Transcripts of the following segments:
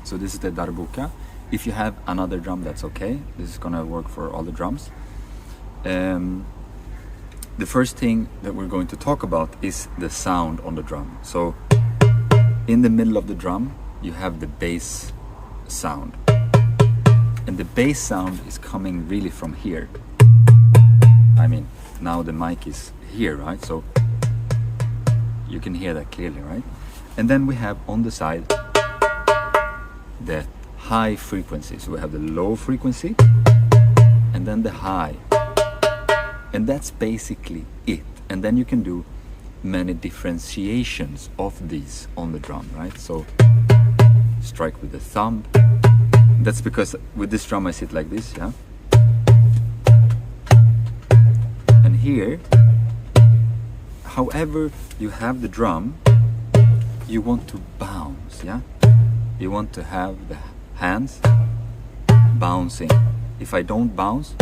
So this is the darbuka. If you have another drum, that's okay. This is gonna work for all the drums. The first thing that we're going to talk about is the sound on the drum. So in the middle of the drum, you have the bass sound. And the bass sound is coming really from here. I mean, now the mic is here, right? So you can hear that clearly, right? And then we have on the side the high frequency. So we have the low frequency and then the high. And that's basically it. And then you can do many differentiations of these on the drum, right? So strike with the thumb. That's because with this drum I sit like this, yeah? And here, however you have the drum, you want to bounce, yeah? You want to have the hands bouncing. If I don't bounce,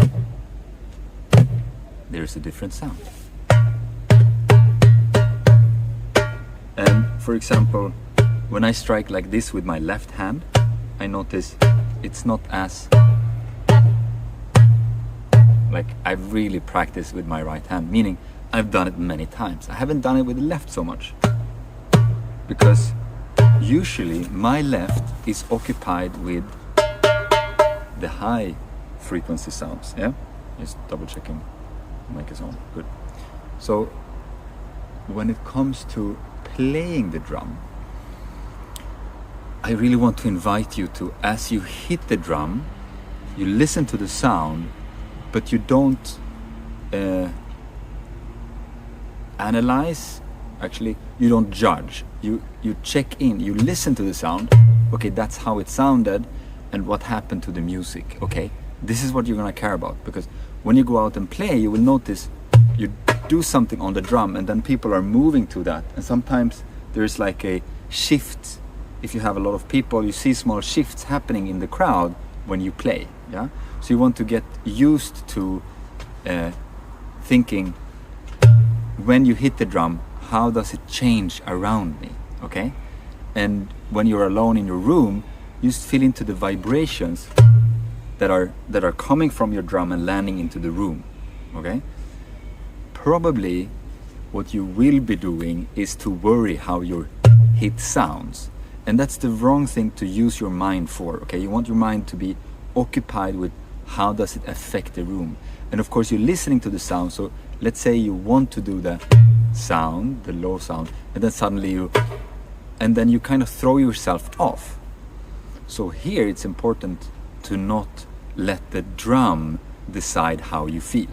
there's a different sound. And for example, when I strike like this with my left hand, I notice it's not as like I've really practiced with my right hand, meaning I've done it many times. I haven't done it with the left so much because usually my left is occupied with the high frequency sounds, yeah? Just double checking. Mic is on, good. So when it comes to playing the drum, I really want to invite you to, as you hit the drum, you listen to the sound, but you don't analyze, actually, you don't judge. You check in, you listen to the sound, okay, that's how it sounded, and what happened to the music, okay? This is what you're gonna care about, because when you go out and play, you will notice you do something on the drum and then people are moving to that. And sometimes there's like a shift. If you have a lot of people, you see small shifts happening in the crowd when you play, yeah? So you want to get used to thinking, when you hit the drum, how does it change around me, okay? And when you're alone in your room, you just feel into the vibrations that are coming from your drum and landing into the room, okay? Probably what you will be doing is to worry how your hit sounds, and that's the wrong thing to use your mind for, okay? You want your mind to be occupied with how does it affect the room. And of course you're listening to the sound, so let's say you want to do the sound, the low sound, and then suddenly you kind of throw yourself off. So here it's important to not let the drum decide how you feel,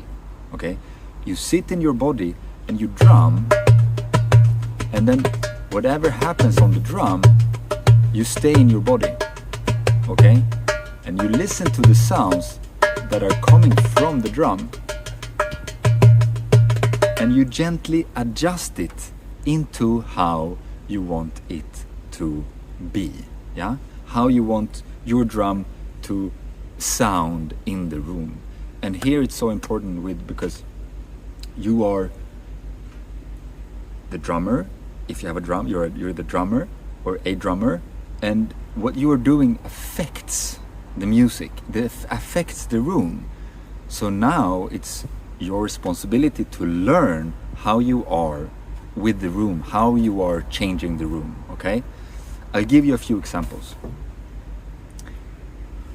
okay? You sit in your body and you drum, and then whatever happens on the drum, you stay in your body, okay? And you listen to the sounds that are coming from the drum, and you gently adjust it into how you want it to be, yeah? How you want your drum to sound in the room. And here it's so important because you are the drummer. If you have a drum, you're the drummer or a drummer, and what you are doing affects the music, affects the room. So now it's your responsibility to learn how you are with the room, how you are changing the room, okay? I'll give you a few examples.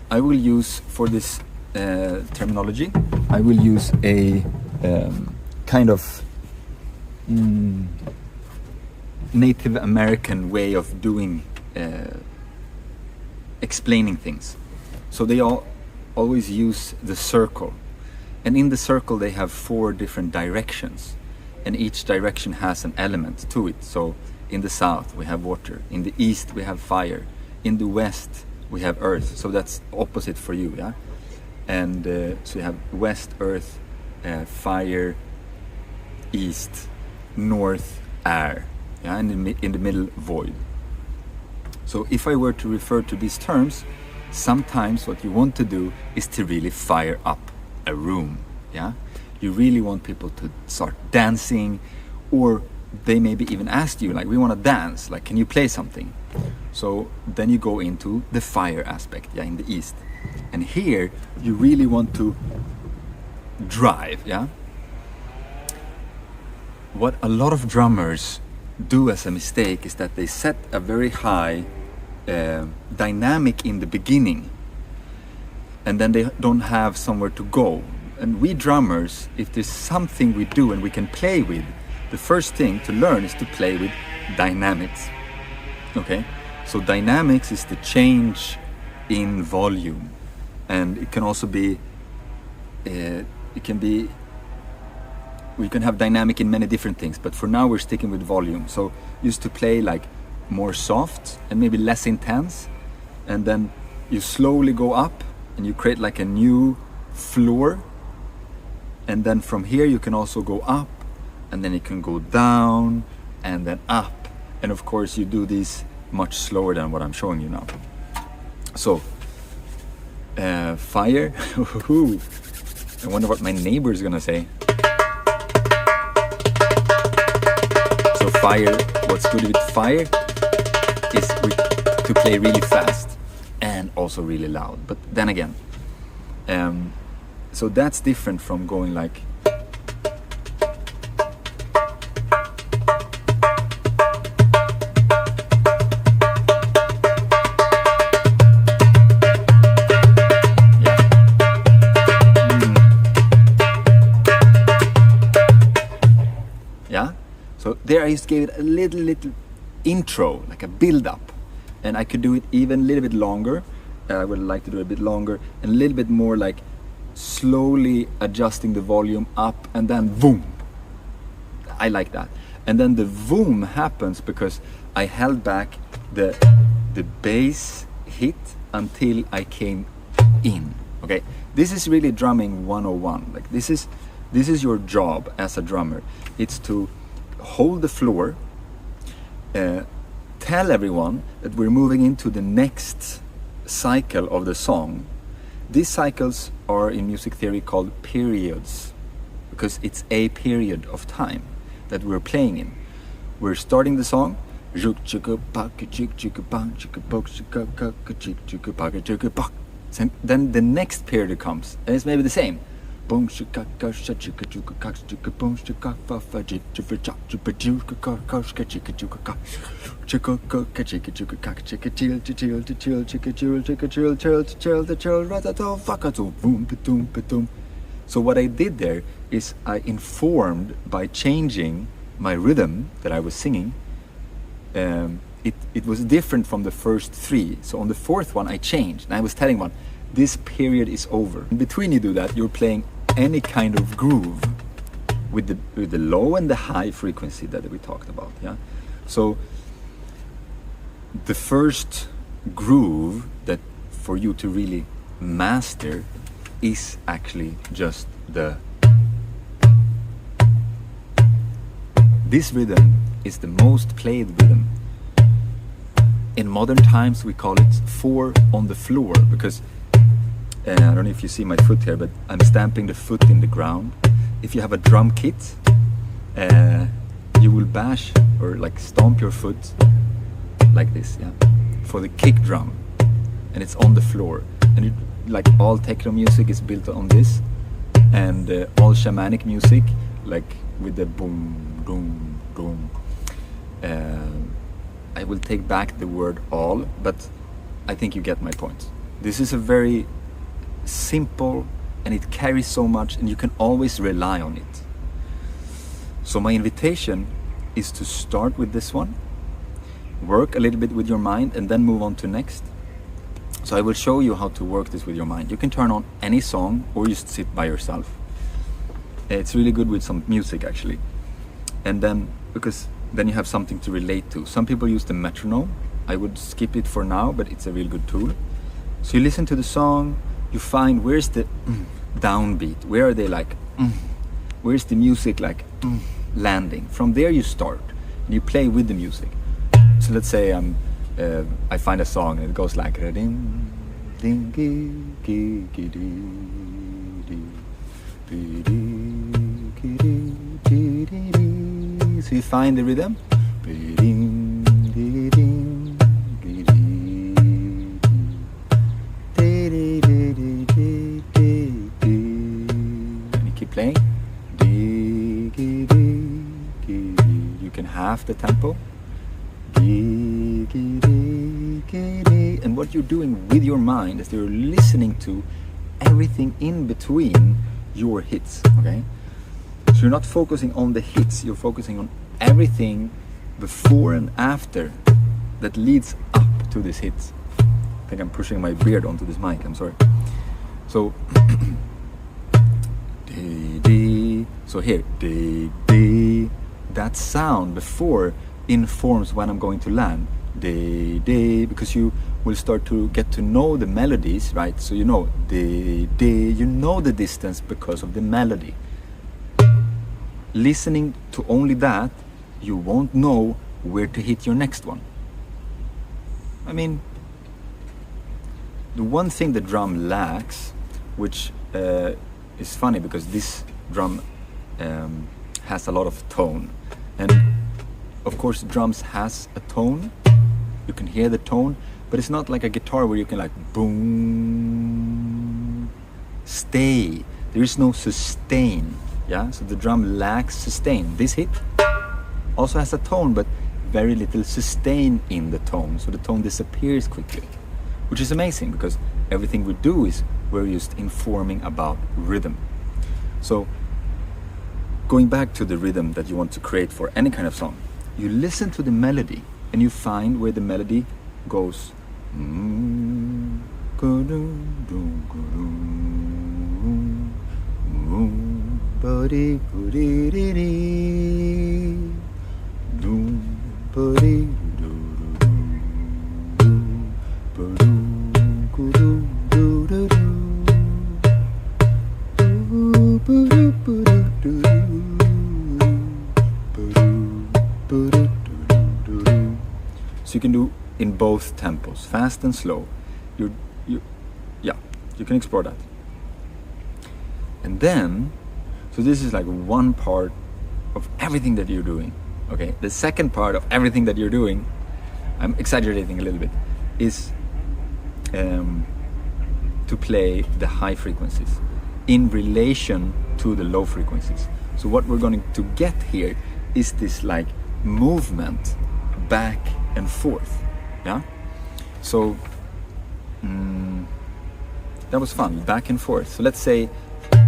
I will use, for this terminology, I will use a kind of Native American way of doing, explaining things. So they always use the circle. And in the circle they have 4 different directions. And each direction has an element to it. So in the south we have water. In the east we have fire. In the west we have earth. So that's opposite for you, yeah? And so you have west, earth, fire, east, north, air, yeah? And in the middle, void. So if I were to refer to these terms, sometimes what you want to do is to really fire up a room, yeah? You really want people to start dancing or they maybe even ask you, like, we want to dance, like, can you play something? So then you go into the fire aspect, yeah, in the east. And here you really want to drive, yeah? What a lot of drummers do as a mistake is that they set a very high dynamic in the beginning, and then they don't have somewhere to go. And we drummers, if there's something we do and we can play with, the first thing to learn is to play with dynamics. Okay? So dynamics is the change in volume. And it can also be, we can have dynamic in many different things, but for now we're sticking with volume. So used to play like more soft and maybe less intense, and then you slowly go up and you create like a new floor, and then from here you can also go up, and then it can go down and then up, and of course you do these much slower than what I'm showing you now. So fire. I wonder what my neighbor is gonna say. So fire, what's good with fire is to play really fast and also really loud. But then again, so that's different from going like, so there I just gave it a little intro, like a build-up, and I could do it even a little bit longer. I would like to do it a bit longer and a little bit more like slowly adjusting the volume up, and then boom. I like that. And then the boom happens because I held back the bass hit until I came in. Okay, this is really drumming 101. Like this is your job as a drummer. It's to hold the floor, tell everyone that we're moving into the next cycle of the song. These cycles are in music theory called periods, because it's a period of time that we're playing in. We're starting the song, and then the next period comes, and it's maybe the same. Then the So what I did there is I informed by changing my rhythm that I was singing. It was different from the first three. So on the fourth one I changed, and I was telling one, this period is over. In between you do that, you're playing any kind of groove with the low and the high frequency that we talked about. Yeah. So the first groove that for you to really master is actually just this rhythm is the most played rhythm. In modern times we call it 4 on the floor, because I don't know if you see my foot here, but I'm stamping the foot in the ground. If you have a drum kit, you will bash or like stomp your foot like this, yeah, for the kick drum, and it's on the floor. And like all techno music is built on this, and all shamanic music, like with the boom, boom, boom. I will take back the word all, but I think you get my point. This is a very simple, and it carries so much, and you can always rely on it. So my invitation is to start with this one, work a little bit with your mind, and then move on to next. So I will show you how to work this with your mind. You can turn on any song or just sit by yourself. It's really good with some music actually. And then, because then you have something to relate to. Some people use the metronome. I would skip it for now, but it's a really good tool. So you listen to the song, you find where's the downbeat, where are they like, where's the music like landing. From there you start, and you play with the music. So let's say I find a song and it goes like So you find the rhythm. And you keep playing. You can half the tempo. And what you're doing with your mind is you're listening to everything in between your hits, okay? So you're not focusing on the hits, you're focusing on everything before and after that leads up to these hits. I think I'm pushing my beard onto this mic, I'm sorry. So, so here, that sound before informs when I'm going to land. Because you will start to get to know the melodies, right? So you know, you know the distance because of the melody. Listening to only that, you won't know where to hit your next one. I mean, the one thing the drum lacks, which is funny because this drum has a lot of tone, and of course drums has a tone, you can hear the tone, but it's not like a guitar where you can like boom, stay. There is no sustain, yeah? So the drum lacks sustain. This hit also has a tone, but very little sustain in the tone, so the tone disappears quickly, which is amazing because everything we do is we're just informing about rhythm. So going back to the rhythm that you want to create for any kind of song, you listen to the melody and you find where the melody goes. So you can do in both tempos, fast and slow. You can explore that. And then, so this is like one part of everything that you're doing. Okay, the second part of everything that you're doing, I'm exaggerating a little bit, is to play the high frequencies in relation to the low frequencies. So what we're going to get here is this like movement back and forth, yeah? So that was fun, back and forth. So let's say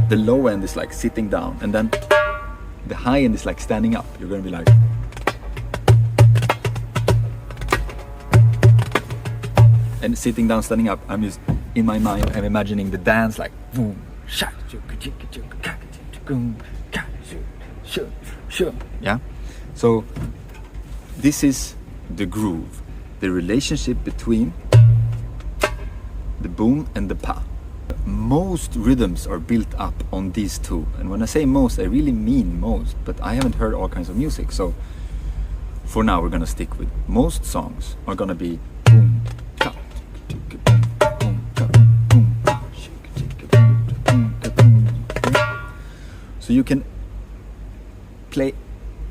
the low end is like sitting down, and then the high end is like standing up. You're going to be like, and sitting down, standing up. I'm just in my mind, I'm imagining the dance like boom, yeah. So this is the groove, the relationship between the boom and the pa. Most rhythms are built up on these two, and when I say most, I really mean most, but I haven't heard all kinds of music, so for now we're gonna stick with most songs are gonna be boom, ka, boom, boom, ka, boom, ka, boom, ka, boom. So you can play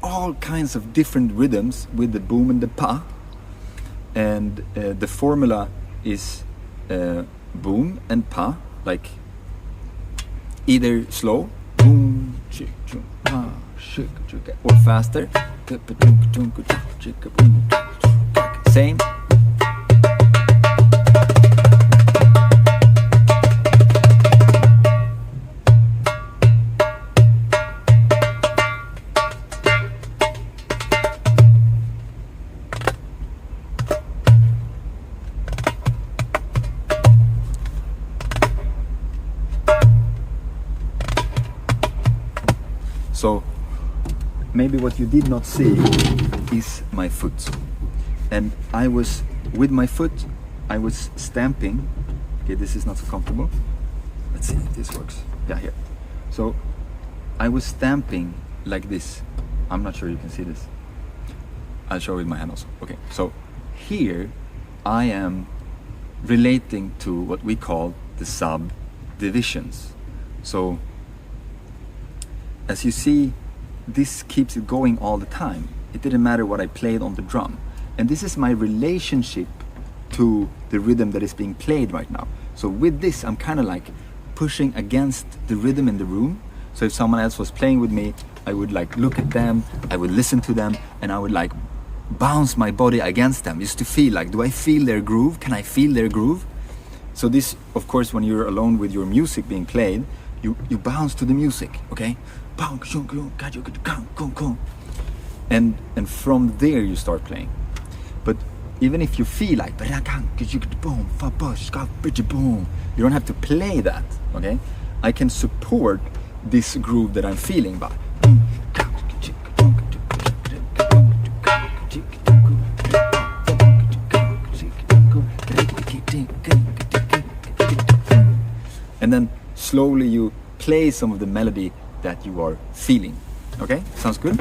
all kinds of different rhythms with the boom and the pa, and the formula is boom and pa, like either slow, boom, chick, chunk, pa, chick, chick, or faster, same. So maybe what you did not see is my foot, and I was with my foot, I was stamping. Okay, this is not so comfortable. Let's see if this works. Yeah, here. So I was stamping like this. I'm not sure you can see this. I'll show with my hand also. Okay, so here I am relating to what we call the subdivisions. So as you see this keeps it going all the time. It didn't matter what I played on the drum. And this is my relationship to the rhythm that is being played right now. So with this, I'm kind of like pushing against the rhythm in the room. So if someone else was playing with me, I would like look at them, I would listen to them, and I would like bounce my body against them just to feel like, do I feel their groove? Can I feel their groove? So this, of course, when you're alone with your music being played, you bounce to the music, okay? And from there you start playing. But even if you feel like, you don't have to play that, okay? I can support this groove that I'm feeling by. And then slowly you play some of the melody that you are feeling. Okay, sounds good?